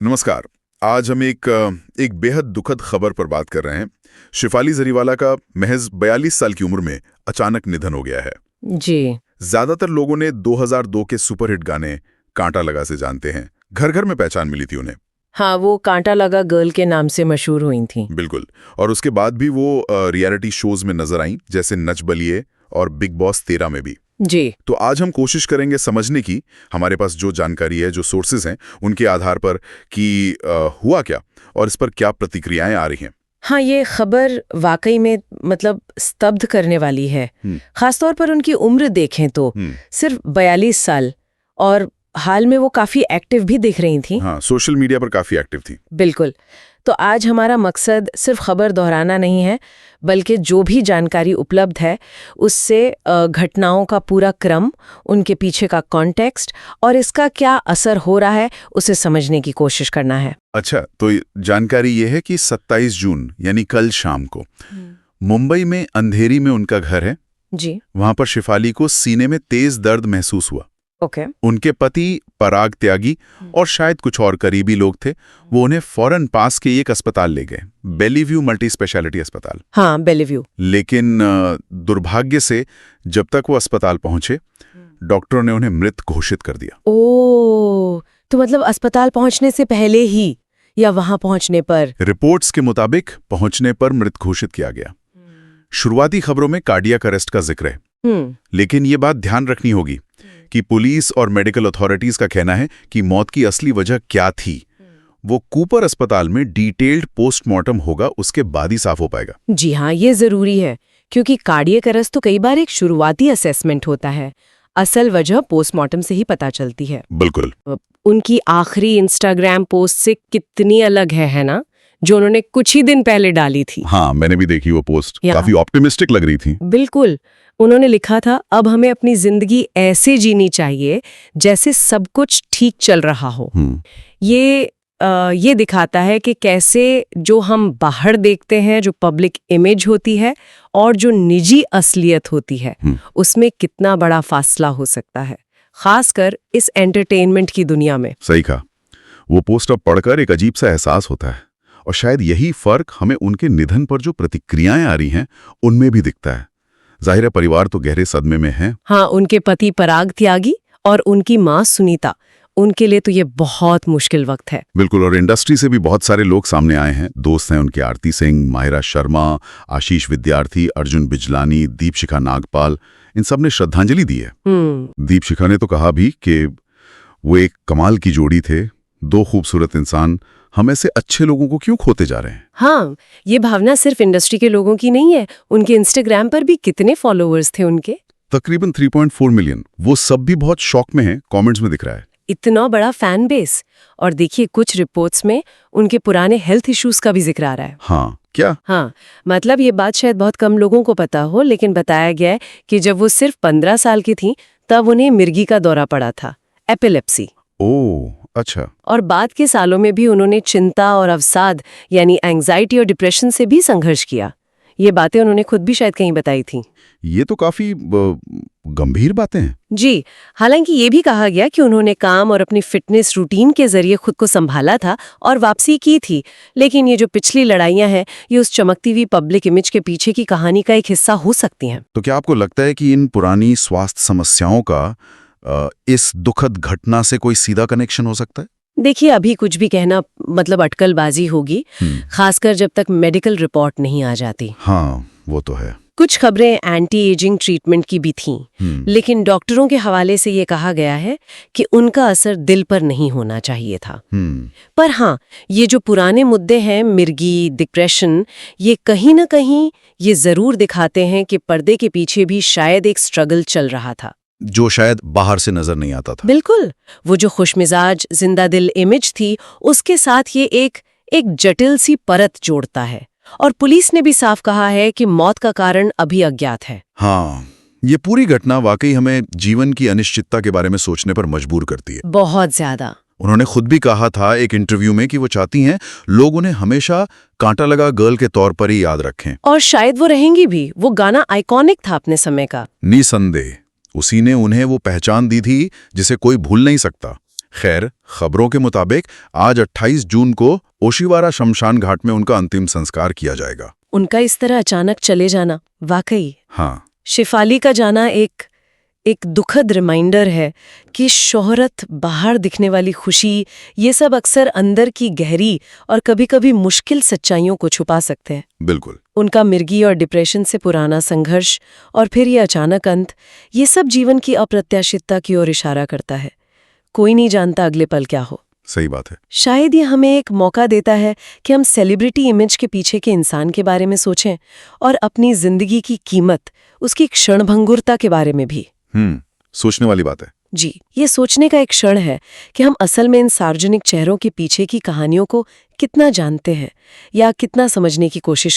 नमस्कार। आज हम एक बेहद दुखद खबर पर बात कर रहे हैं। शिफाली जरीवाला का महज 42 साल की उम्र में अचानक निधन हो गया है। जी। ज्यादातर लोगों ने 2002 के सुपरहिट गाने कांटा लगा से जानते हैं। घर घर में पहचान मिली थी उन्हें। हाँ, वो कांटा लगा गर्ल के नाम से मशहूर हुई थी। बिल्कुल। और उसके बाद भी वो रियलिटी शोज में नजर आईं, जैसे नच बलिए और बिग बॉस 13 में भी। जी। तो आज हम कोशिश करेंगे समझने की, हमारे पास जो जानकारी है, जो सोर्सेज हैं, उनके आधार पर कि हुआ क्या और इस पर क्या प्रतिक्रियाएं आ रही हैं। हाँ, ये खबर वाकई में मतलब स्तब्ध करने वाली है। खासतौर पर उनकी उम्र देखें तो सिर्फ 42 साल, और हाल में वो काफी एक्टिव भी दिख रही थी। हाँ, सोशल मीडिया पर काफी एक्टिव थी। बिल्कुल। तो आज हमारा मकसद सिर्फ खबर दोहराना नहीं है, बल्कि जो भी जानकारी उपलब्ध है उससे घटनाओं का पूरा क्रम, उनके पीछे का कॉन्टेक्स्ट और इसका क्या असर हो रहा है उसे समझने की कोशिश करना है। अच्छा, तो जानकारी ये है कि 27 जून यानी कल शाम को मुंबई में अंधेरी में उनका घर है। जी। वहां पर शिफाली को सीने में तेज दर्द महसूस हुआ। ओके। उनके पति पराग त्यागी और शायद कुछ और करीबी लोग थे, वो उन्हें फौरन पास के एक अस्पताल ले गए, बेलीव्यू मल्टी स्पेशलिटी अस्पताल। हाँ, बेलीव्यू। लेकिन दुर्भाग्य से जब तक वो अस्पताल पहुंचे, डॉक्टरों ने उन्हें मृत घोषित कर दिया। ओह, तो मतलब अस्पताल पहुंचने से पहले ही या वहां पहुंचने पर? रिपोर्ट्स के मुताबिक पहुंचने पर मृत घोषित किया गया। शुरुआती खबरों में कार्डियक अरेस्ट का जिक्र है, लेकिन ये बात ध्यान रखनी होगी कि पुलिस और मेडिकल अथॉरिटीज का कहना है कि मौत की असली वजह क्या थी, वो कूपर अस्पताल में डिटेल्ड पोस्टमार्टम होगा, उसके बाद ही साफ हो पाएगा। जी हाँ, ये जरूरी है, क्योंकि कार्डियक अरेस्ट तो कई बार एक शुरुआती असेसमेंट होता है, असल वजह पोस्टमार्टम से ही पता चलती है। बिल्कुल। उनकी आखिरी इंस्टाग्राम पोस्ट से कितनी अलग है ना, जो उन्होंने कुछ ही दिन पहले डाली थी। हाँ, मैंने भी देखी वो पोस्ट, काफी ऑप्टिमिस्टिक लग रही थी। बिल्कुल। उन्होंने लिखा था, अब हमें अपनी जिंदगी ऐसे जीनी चाहिए जैसे सब कुछ ठीक चल रहा हो। ये दिखाता है कि कैसे जो हम बाहर देखते हैं, जो पब्लिक इमेज होती है और जो निजी असलियत होती है, उसमें कितना बड़ा फासला हो सकता है, खासकर इस एंटरटेनमेंट की दुनिया में। सही कहा। वो पोस्ट अब पढ़कर एक अजीब सा एहसास होता है, और शायद यही फर्क हमें उनके निधन पर जो प्रतिक्रियाएं आ रही हैं उनमें भी दिखता है। जाहिर है परिवार तो गहरे सदमे में है। हाँ, उनके पति पराग त्यागी और उनकी माँ सुनीता, उनके लिए तो ये बहुत मुश्किल वक्त है। बिल्कुल। और इंडस्ट्री से भी बहुत सारे लोग सामने आए हैं। दोस्त हैं उनके, आरती सिंह, माहिरा शर्मा, आशीष विद्यार्थी, अर्जुन बिजलानी, दीपशिखा नागपाल, इन सब ने श्रद्धांजलि दी है। दीपशिखा ने तो कहा भी कि वो एक कमाल की जोड़ी थे, दो खूबसूरत इंसान, हम ऐसे अच्छे लोगों को क्यों खोते जा रहे हैं। हाँ, ये भावना सिर्फ इंडस्ट्री के लोगों की नहीं है। उनके इंस्टाग्राम पर भी कितने फॉलोअर्स थे उनके? तकरीबन 3.4 मिलियन। वो सब भी बहुत शॉक में हैं, कमेंट्स में दिख रहा है। इतना बड़ा फैन बेस। और देखिए, कुछ रिपोर्ट्स में उनके पुराने हेल्थ इश्यूज का भी जिक्र आ रहा है। हाँ, क्या? हाँ, मतलब ये बात शायद बहुत कम लोगों को पता हो, लेकिन बताया गया है कि जब वो सिर्फ 15 साल की थी तब उन्हें मिर्गी का दौरा पड़ा था, एपिलेप्सी। ओह, अच्छा। और बाद के सालों में भी उन्होंने चिंता और अवसाद यानी एंग्जाइटी और डिप्रेशन से भी संघर्ष किया। ये बातें उन्होंने खुद भी शायद कहीं बताई थी। ये तो काफी गंभीर बातें हैं। जी। हालांकि ये भी कहा गया कि उन्होंने काम और अपनी फिटनेस रूटीन के जरिए खुद को संभाला था और वापसी की थी, लेकिन ये जो पिछली लड़ाइयां हैं, ये उस चमकती हुई पब्लिक इमेज के पीछे की कहानी का एक हिस्सा हो सकती हैं। तो क्या आपको लगता है कि इन पुरानी स्वास्थ्य समस्याओं का इस दुखद घटना से कोई सीधा कनेक्शन हो सकता है? देखिए, अभी कुछ भी कहना मतलब अटकलबाजी होगी, खासकर जब तक मेडिकल रिपोर्ट नहीं आ जाती। हाँ, वो तो है। कुछ खबरें एंटी एजिंग ट्रीटमेंट की भी थीं, लेकिन डॉक्टरों के हवाले से ये कहा गया है कि उनका असर दिल पर नहीं होना चाहिए था। पर हाँ, ये जो पुराने मुद्दे हैं, मिर्गी, डिप्रेशन, ये कहीं ना कहीं ये जरूर दिखाते हैं कि पर्दे के पीछे भी शायद एक स्ट्रगल चल रहा था, जो शायद बाहर से नजर नहीं आता था। बिल्कुल। वो जो खुशमिजाज जिंदा दिल इमेज थी, उसके साथ ये एक जटिल सी परत जोड़ता है। और पुलिस ने भी साफ कहा है कि मौत का कारण अभी अज्ञात है। हाँ, ये पूरी घटना वाकई हमें जीवन की अनिश्चितता के बारे में सोचने पर मजबूर करती है, बहुत ज्यादा। उन्होंने खुद भी कहा था एक इंटरव्यू में कि वो चाहती हैं लोग उन्हें हमेशा कांटा लगा गर्ल के तौर पर ही याद रखें। और शायद वो रहेंगी भी। वो गाना आइकॉनिक था अपने समय का। निसंदेह उसी ने उन्हें वो पहचान दी थी जिसे कोई भूल नहीं सकता। खैर, खबरों के मुताबिक आज 28 जून को ओशिवारा शमशान घाट में उनका अंतिम संस्कार किया जाएगा। उनका इस तरह अचानक चले जाना वाकई हाँ, शेफाली का जाना एक दुखद रिमाइंडर है कि शोहरत, बाहर दिखने वाली खुशी, ये सब अक्सर अंदर की गहरी और कभी-कभी मुश्किल सच्चाइयों को छुपा सकते हैं। बिल्कुल। उनका मिर्गी और डिप्रेशन से पुराना संघर्ष और फिर ये अचानक अंत, ये सब जीवन की अप्रत्याशितता की ओर इशारा करता है। कोई नहीं जानता अगले पल क्या हो। सही बात है। शायद ये हमें एक मौका देता है कि हम सेलिब्रिटी इमेज के पीछे के इंसान के बारे में सोचें और अपनी जिंदगी की कीमत, उसकी क्षणभंगुरता के बारे में भी। सोचने वाली बात है। जी, ये सोचने का एक क्षण है कि हम असल में इन सार्वजनिक चेहरों के पीछे की कहानियों को कितना जानते हैं या कितना समझने की कोशिश